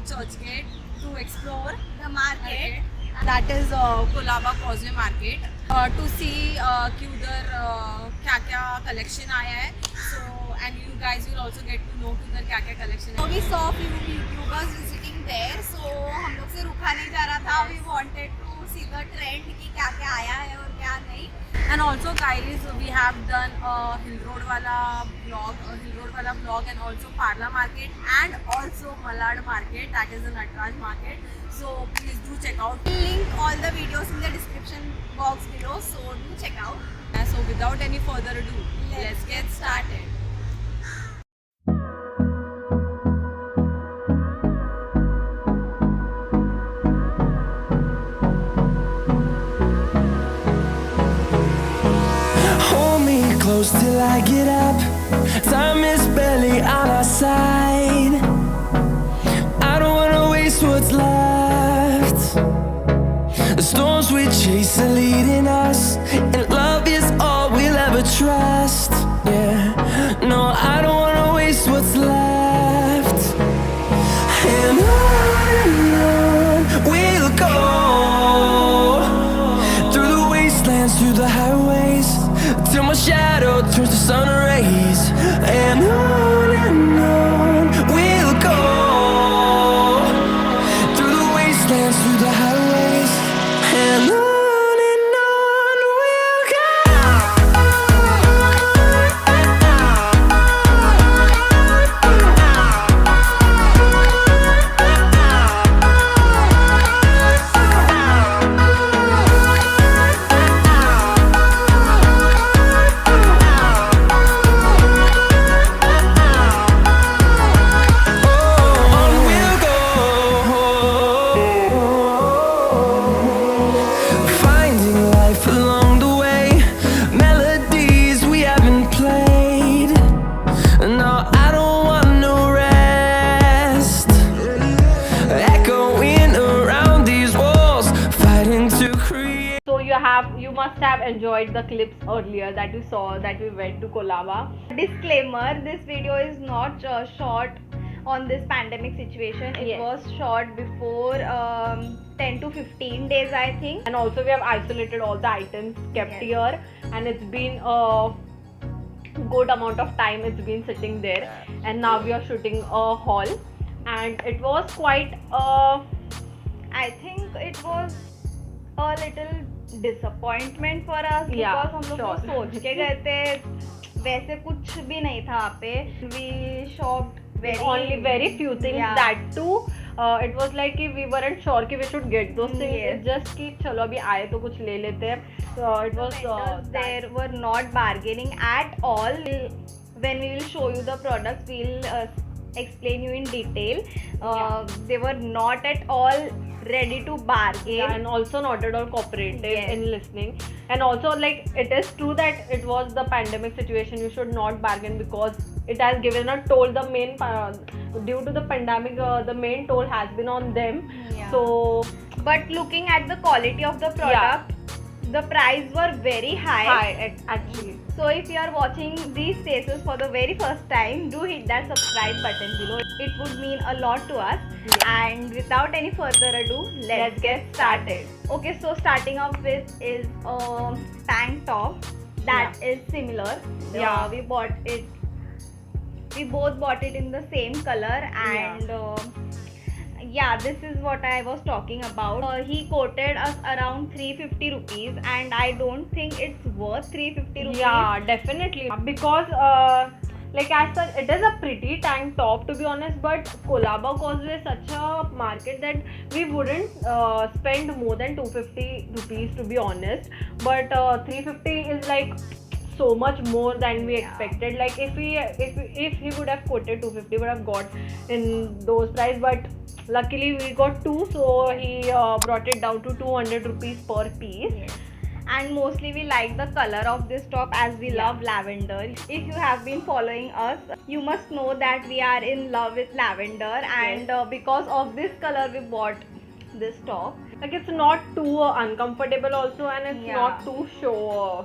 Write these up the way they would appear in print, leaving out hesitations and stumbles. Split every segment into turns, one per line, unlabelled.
Churchgate to explore
the market.
that is Colaba Causeway Market to see कि उधर क्या क्या collection आया है. So and you guys will also get to know कि उधर क्या क्या collection
So
है.
we saw few YouTubers visiting there, so हम लोग से रुका नहीं जा रहा था. We wanted to see the trend कि क्या क्या आया है और क्या नहीं.
And also guys, we have done a Hill Road wala vlog, and also Parla Market and also Malad Market, that is the Natraj Market. So please do check out.
We'll link all the videos in the description box below, so do check out.
So without any further ado, let's get started.
Hold me close till I get up. Time is barely on our side. I don't wanna waste what's left. The storms we chase are leading us, and love is all we'll ever trust. Yeah, no, I don't wanna waste what's left. And on we'll go, through the wastelands, through the highways, till my shadow turns to sun rays. And on we'll go, through the wastelands, through the highways, and on we'll go. On we'll go, finding life along the way, melodies we haven't played. No, I don't want no rest, echoing around these walls, fighting to create.
So you must have enjoyed the clips earlier that you saw that we went to Colaba.
Disclaimer: this video is not shot on this pandemic situation. It
Yes.
was shot before 10 to 15 days, I think.
And also we have isolated all the items kept
Yes.
here, and it's been a good amount of time it's been sitting there, and now we are shooting a haul, and it was quite
I think it was a little disappointment for us,
Yeah,
because हम लोग
sure.
तो सोच के गए थे, वैसे कुछ भी नहीं था वहाँ पे. We shopped
only very few things.
Yeah.
That too it was like कि we weren't sure कि we should get those things.
Yes.
It's just कि चलो अभी आए तो कुछ ले लेते हैं. It was
vendors there were not bargaining at all. When we will show you the products, we'll explain you in detail. They were not at all ready to bargain.
Yeah, and also not at all cooperative
Yes.
in listening. And also, like, it is true that it was the pandemic situation. You should not bargain because it has given a toll. The main due to the pandemic, the main toll has been on them.
Yeah.
So
But looking at the quality of the product, the price were very high.
actually.
So if you are watching these faces for the very first time, do hit that subscribe button below. It would mean a lot to us.
Yes.
And without any further ado, let's get started. Okay, so starting off with is a tank top that is similar.
Yeah.
We bought it. We both bought it in the same color, and yeah, this is what I was talking about. He quoted us around 350 rupees, and I don't think it's worth 350 rupees.
Yeah, definitely. Because like as such, it is a pretty tank top, to be honest. But Colaba Causeway is such a market that we wouldn't spend more than 250 rupees, to be honest. But 350 is like so much more than we expected. Like if he would have quoted 250, would have got in those price. But luckily we got two, so he brought it down to 200 rupees per piece.
Yes. And mostly we like the color of this top, as we love lavender. If you have been following us, you must know that we are in love with lavender, and because of this color we bought this top.
Like it's not too uncomfortable also, and it's
Yeah.
not too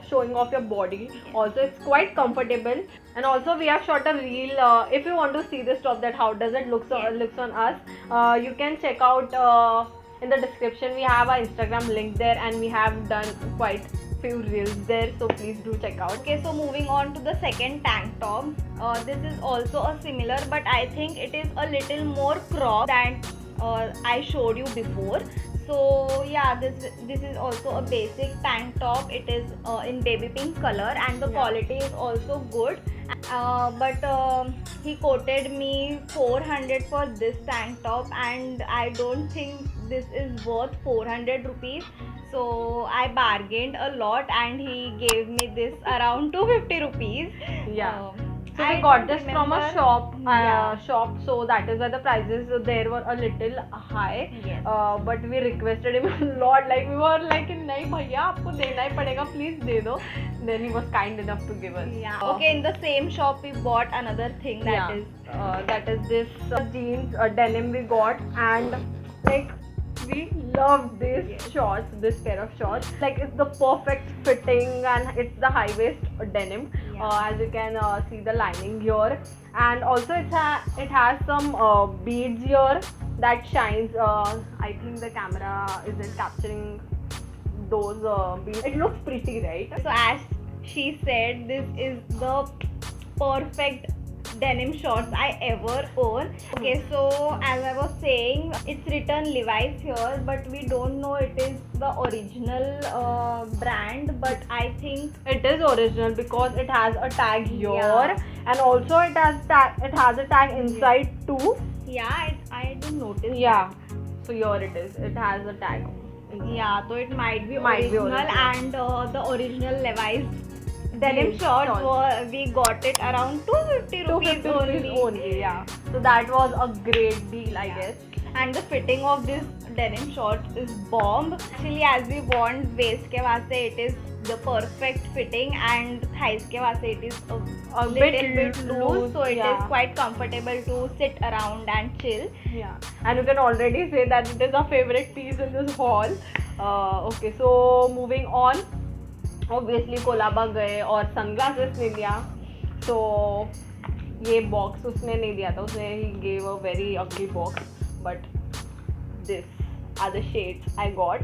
showing off your body. Also, it's quite comfortable. And also we have shot a reel. If you want to see this top, that how does it looks on us, you can check out in the description. We have our Instagram link there, and we have done quite few reels there. So please do check out.
Okay, so moving on to the second tank top. This is also a similar, but I think it is a little more crop than I showed you before. So yeah, this is also a basic tank top. It is in baby pink color, and the
Yeah.
quality is also good. But he quoted me 400 for this tank top, and I don't think this is worth 400 rupees. So I bargained a lot, and he gave me this around 250 rupees.
Yeah.
Um,
So
I
we got
don't
this from a
remember.
shop,
Yeah.
so that is why the prices there were a little high.
Yes.
But we requested him a lot, like we were like, नहीं भैया आपको देना ही पड़ेगा, please दे दो. Then he was kind enough to give us.
Yeah. Okay, in the same shop we bought another thing
that is this jeans denim we got, and like we love this shorts, this pair of shorts. Like it's the perfect fitting, and it's the high waist denim.
Yeah.
As you can see the lining here, and also it has some beads here that shines. I think the camera isn't capturing those beads. It looks pretty, right?
So as she said, this is the perfect denim shorts I ever own. Okay, so as I was saying, it's written Levi's here, but we don't know it is the original brand, but I think
It is original because it has a tag here,
Yeah.
and also it has a tag inside too.
I didn't notice.
Yeah. So here it is. It has a tag.
Yeah, so it might be
Might be
original,
original.
and the original Levi's denim
Jeans
shorts
shorts.
we got it around 250 rupees
250 rupees only. Yeah. So that was a great deal, I guess.
And the fitting of this denim shorts is bomb. Actually, as we want waist ke vaste, it is the perfect fitting, and thighs ke vaste it is a little bit loose, so it is
yeah.
quite comfortable to sit around and chill.
Yeah. And you can already say that it is our favorite piece in this haul. Okay, so moving on. Obviously Colaba गए और sunglasses ले लिया. So ये box उसने नहीं दिया था. उसने he gave a very ugly box. But this are the shades I got.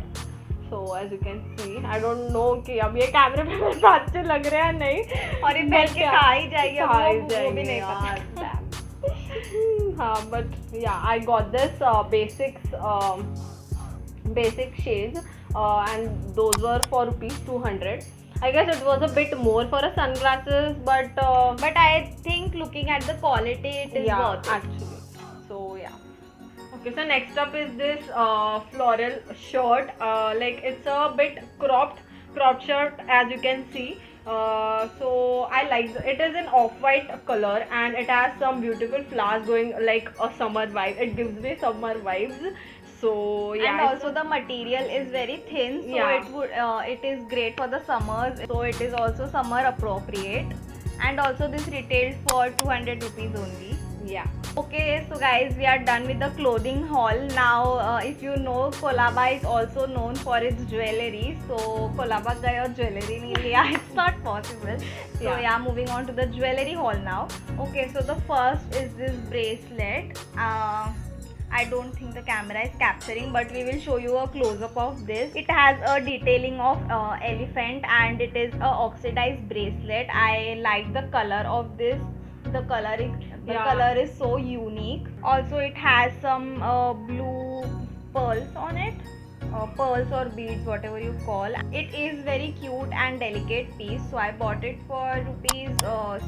So as you can see, I don't know कि अब ये कैमरे पे मेरे को अच्छे लग रहे हैं नहीं.
और ये पहन के खा ही जाएगी, अब
खा ही
वो भी नहीं
यार.
पता.
हाँ, but yeah, I got this basic shades, and those were for rupees 200. I guess it was a bit more for a sunglasses, but
But I think looking at the quality, it is
yeah,
worth it.
actually. So yeah. Okay, so next up is this floral shirt. Like it's a bit cropped shirt, as you can see. So I like it is an off-white color, and it has some beautiful flowers going like a summer vibe. It gives me summer vibes. So yeah,
And also the material is very thin, so
Yeah.
it is great for the summers. So it is also summer appropriate. And also this retailed for 200 rupees only.
yeah.
Okay, so guys, we are done with the clothing haul. Now, if you know, Colaba is also known for its jewelry. So Colaba gaya aur jewelry nahi liya. It's not possible. So yeah, moving on to the jewelry haul now. Okay, so the first is this bracelet. I don't think the camera is capturing, but we will show you a close-up of this. It has a detailing of elephant, and it is a oxidized bracelet. I like the color of this. The color is so unique. Also, it has some blue pearls on it. Pearls or beads, whatever you call. It is very cute and delicate piece. So I bought it for rupees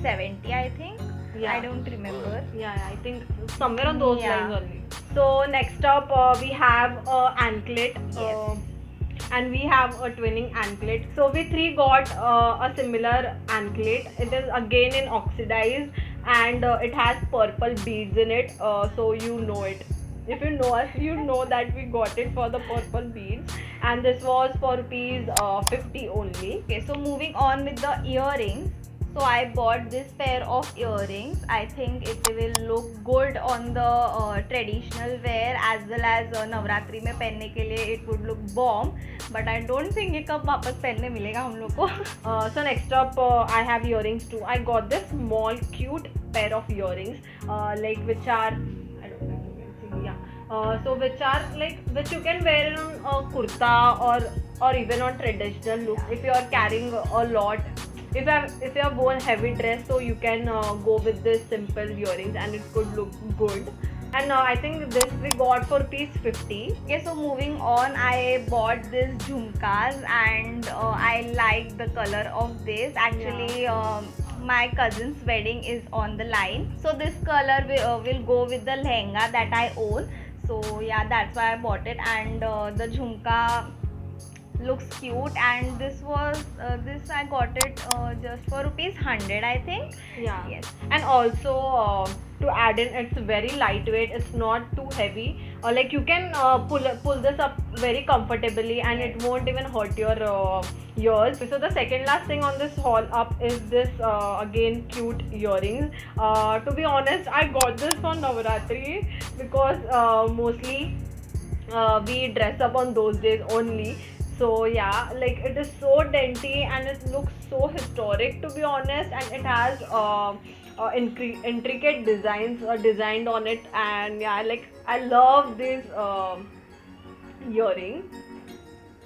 70, I think.
Yeah.
I don't remember.
Yeah, I think somewhere on those
Yeah.
lines only. So next up, we have anklet.
Yes.
And we have a twinning anklet. So we three got a similar anklet. It is again in oxidized, and it has purple beads in it. So you know it. If you know us, you know that we got it for the purple beads. And this was for rupees 50 only.
Okay, so moving on with the earrings. So I bought this pair of earrings. I think it will look good on the traditional wear as well as Navratri में पहनने के लिए it would look bomb. But I don't think ये कब वापस पहनने मिलेगा हम लोग को.
So next up, I have earrings too. I got this small cute pair of earrings, like which are, I don't know if you can see, yeah. So which you can wear on a kurta or even on traditional look if you are carrying a lot. If you have worn heavy dress, so you can go with this simple earrings and it could look good. And I think this we got for piece 50.
Okay, so moving on, I bought this jhumkas and I like the color of this. Actually, my cousin's wedding is on the line, so this color will go with the lehenga that I own. So yeah, that's why I bought it. And the jhumka looks cute, and this I got it just for rupees 100, I think.
Yeah.
Yes.
And also to add in, it's very lightweight. It's not too heavy. Like you can pull this up very comfortably, and it won't even hurt your ears. So the second last thing on this haul up is this again cute earrings. To be honest, I got this for Navaratri because mostly we dress up on those days only. So yeah, like it is so dainty and it looks so historic, to be honest, and it has intricate designs designed on it, and yeah, like I love these earrings.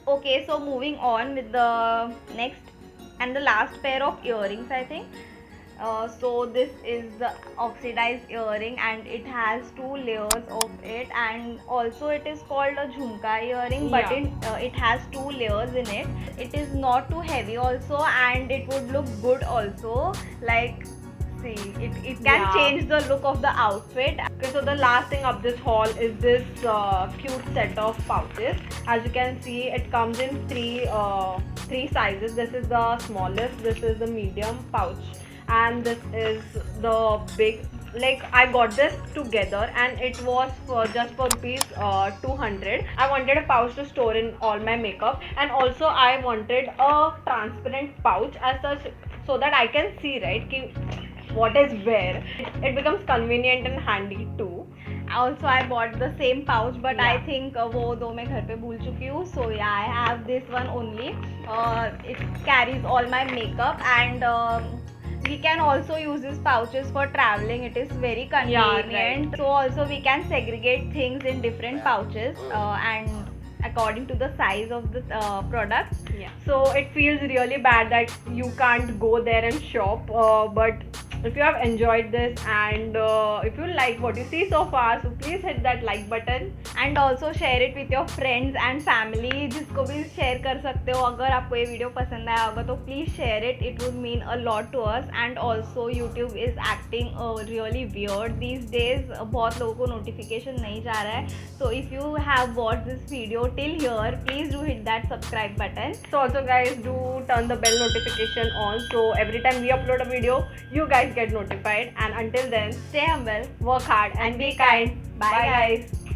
Okay, so moving on with the next and the last pair of earrings, I think. So this is the oxidized earring, and it has 2 layers of it, and also it is called a jhumka earring, but
Yeah.
it has 2 layers in it. It is not too heavy also, and it would look good also. Like, see, it can
Yeah.
change the look of the outfit.
Okay, so the last thing of this haul is this cute set of pouches. As you can see, it comes in three sizes. This is the smallest, this is the medium pouch, and this is the big. Like I got this together and it was just for rupees 200. I wanted a pouch to store in all my makeup, and also I wanted a transparent pouch as such, so that I can see, right, ki what is where. It becomes convenient and handy too.
Also, I bought the same pouch, but I
Yeah.
think वो दो मैं घर पे भूल चुकी हूँ. So yeah, I have this one only. It carries all my makeup, and we can also use these pouches for traveling. It is very convenient.
right.
So also we can segregate things in different pouches and according to the size of the product.
Yeah. So it feels really bad that you can't go there and shop, but if you have enjoyed this and if you like what you see so far, so please hit that like button.
And also share it with your friends and family. जिसको भी share कर सकते हो. अगर आपको ये video पसंद आया होगा तो please share it. It would mean a lot to us. And also YouTube is acting really weird these days. बहुत लोगों को notification नहीं जा रहा है. So if you have watched this video till here, please do hit that subscribe button.
So also guys, do turn the bell notification on, so every time we upload a video, you guys get notified. And until then,
Stay humble
work hard and be kind.
Bye,
Bye guys.